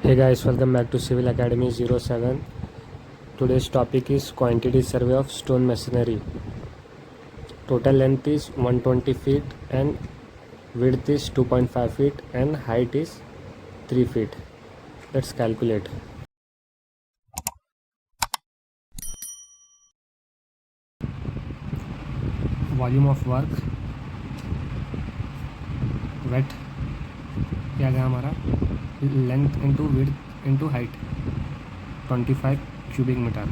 Hey guys, welcome back to Civil Academy 07. Today's topic is quantity survey of stone masonry. Total length is 120 feet and width is 2.5 feet and height is 3 feet. Let's calculate. Volume of work wet क्या गया हमारा length into width into height 25 cubic metre.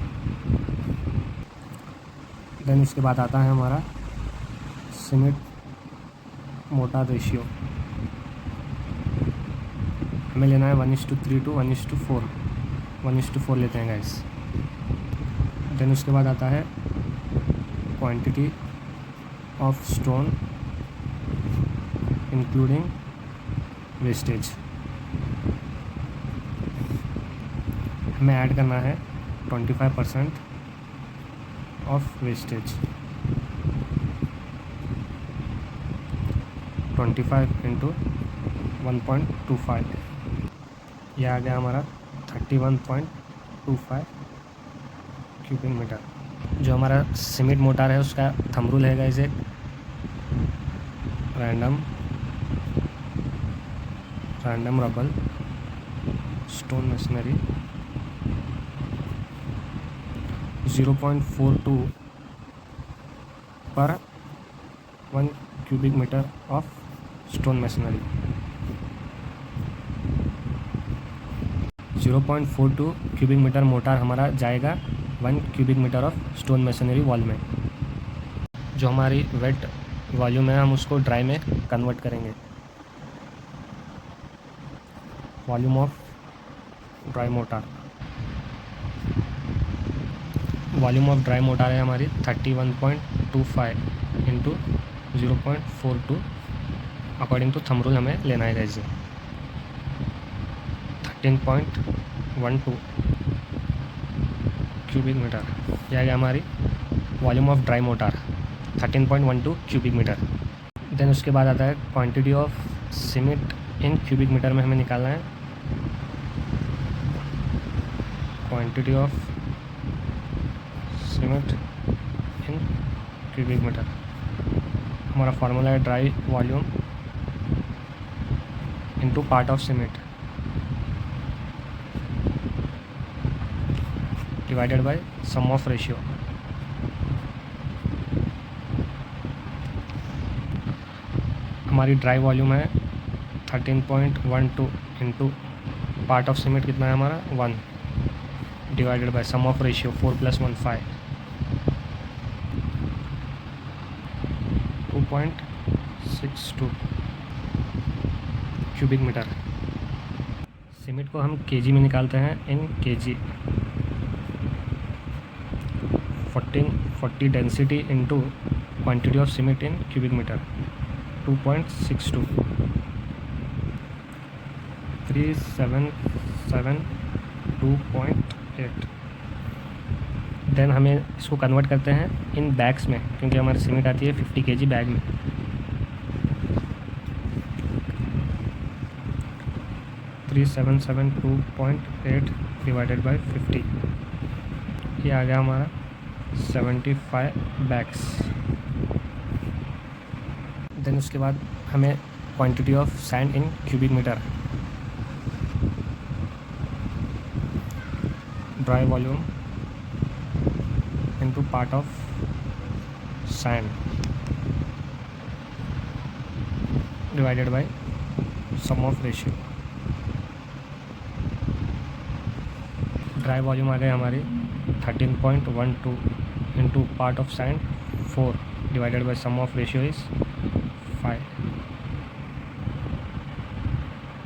Then उसके बाद आता है हमारा cement motor ratio. हमें लेना है 1:3 to 1:4 1:4 लेते हैं गाइस। देन उसके बाद आता है quantity of stone including wastage. हमें ऐड करना है 25% ऑफ वेस्टेज। 25 इंटू 1.25 यह आ गया हमारा 31.25 क्यूबिक मीटर। जो हमारा सीमेंट मोटार है उसका थंब रूल है गाइस एक रैंडम रबल स्टोन मशीनरी 0.42 पर 1 cubic metre of stone machinery. 0.42 cubic metre mortar हमारा जाएगा 1 cubic metre of stone machinery wall में। जो हमारी वेट वॉल्यूम है हम उसको ड्राई में कन्वर्ट करेंगे। वॉल्यूम ऑफ ड्राई मोटार है हमारी 31.25 into 0.42 according to thumb rule हमें लेना है जैसे 13.12 क्यूबिक मीटर। यह गया हमारी volume of dry mortar 13.12 cubic metre. Then उसके बाद आता है quantity of cement in cubic metre में हमें निकालना है quantity of cement in cubic metre. हमारा फार्मूला है dry volume into part of cement divided by sum of ratio. हमारी ड्राई वॉल्यूम है 13.12 इंटू पार्ट ऑफ सीमेंट कितना है हमारा 1 divided by sum of ratio 4 + 1 5 2.62 cubic metre. Cement को हम KG में निकालते हैं in KG. 40 density into quantity of cement in cubic metre 2.62 377.2.8। Then हमें इसको कन्वर्ट करते हैं इन बैग्स में क्योंकि हमारी सीमेंट आती है 50 kg बैग में। थ्री 377.2.8 डिवाइडेड बाय 50 ये आ गया हमारा 75 बैग्स। देन उसके बाद हमें quantity of sand in cubic metre dry volume into part of sand divided by sum of ratio. Dry volume आ गई हमारी 13.12 into part of sand 4 divided by sum of ratio is 5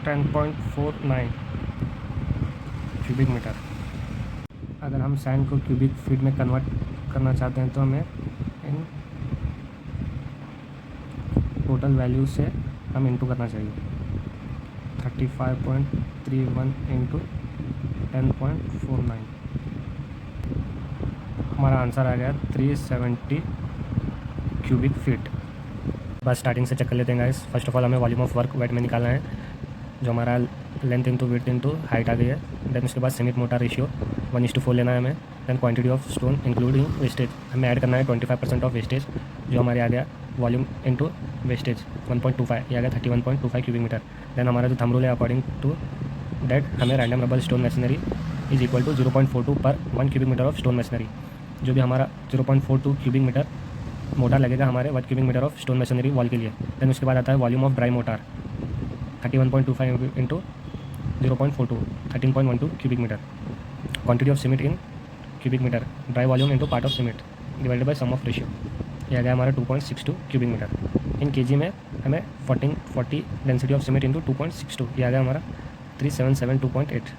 10.49 cubic metre. अगर हम sand को cubic feet में convert करना चाहते हैं तो हमें इन टोटल वैल्यू से हम इनटू करना चाहिए 35.31 इंटू 10.49। हमारा आंसर आ गया 370 क्यूबिक फीट। बस स्टार्टिंग से चेक कर लेते हैं गाइस। फर्स्ट ऑफ ऑल हमें वॉल्यूम ऑफ वर्क वेट में निकालना है। जो हमारा length into width into height आ गई है। देन उसके बाद सीमेंट मोटा रेशियो 1:4 लेना है हमें। Then quantity of stone including wastage हमें ऐड करना है 25% ऑफ वेस्टेज, जो हमारे आ गया वॉल्यूम इंटू वेस्टेज 1.25, ये आ गया 31.25 क्यूबिक मीटर। देन हमारा जो थंब रूल है अकॉर्डिंग टू दैट हमें random rubble stone machinery is equal to 0.42 पर 1 cubic metre of stone machinery, जो भी हमारा 0.42 क्यूबिक मीटर मोटार लगेगा हमारे 1 cubic metre of stone machinery wall के लिए। देन उसके बाद आता है volume of dry mortar 31.25 into 0.42 13.12 cubic metre. Quantity of cement in cubic metre dry volume into part of cement divided by sum of ratio, यह आ गया हमारा 2.62 क्यूबिक मीटर। इन केजी में हमें 1440 डेंसिटी ऑफ सीमेंट इंटू 2.62, यह आ गया हमारा 3772.8।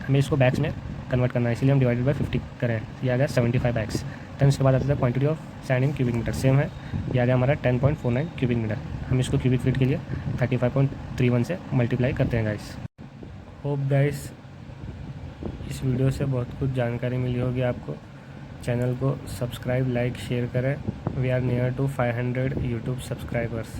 हमें इसको बैग्स में कन्वर्ट करना है, इसीलिए हम डिवाइडेड बाय 50 करें, यह आ गया 75 बैग्स। देन उसके बाद आता है quantity of sand in cubic metre, same है, यह आ गया हमारा 10.49 क्यूबिक मीटर। हम इसको क्यूबिक फीट के लिए 35.31 से मल्टीप्लाई करते हैं गाइस। होप गाइस इस वीडियो से बहुत कुछ जानकारी मिली होगी आपको। चैनल को सब्सक्राइब, लाइक, शेयर करें। We are near to 500 YouTube subscribers.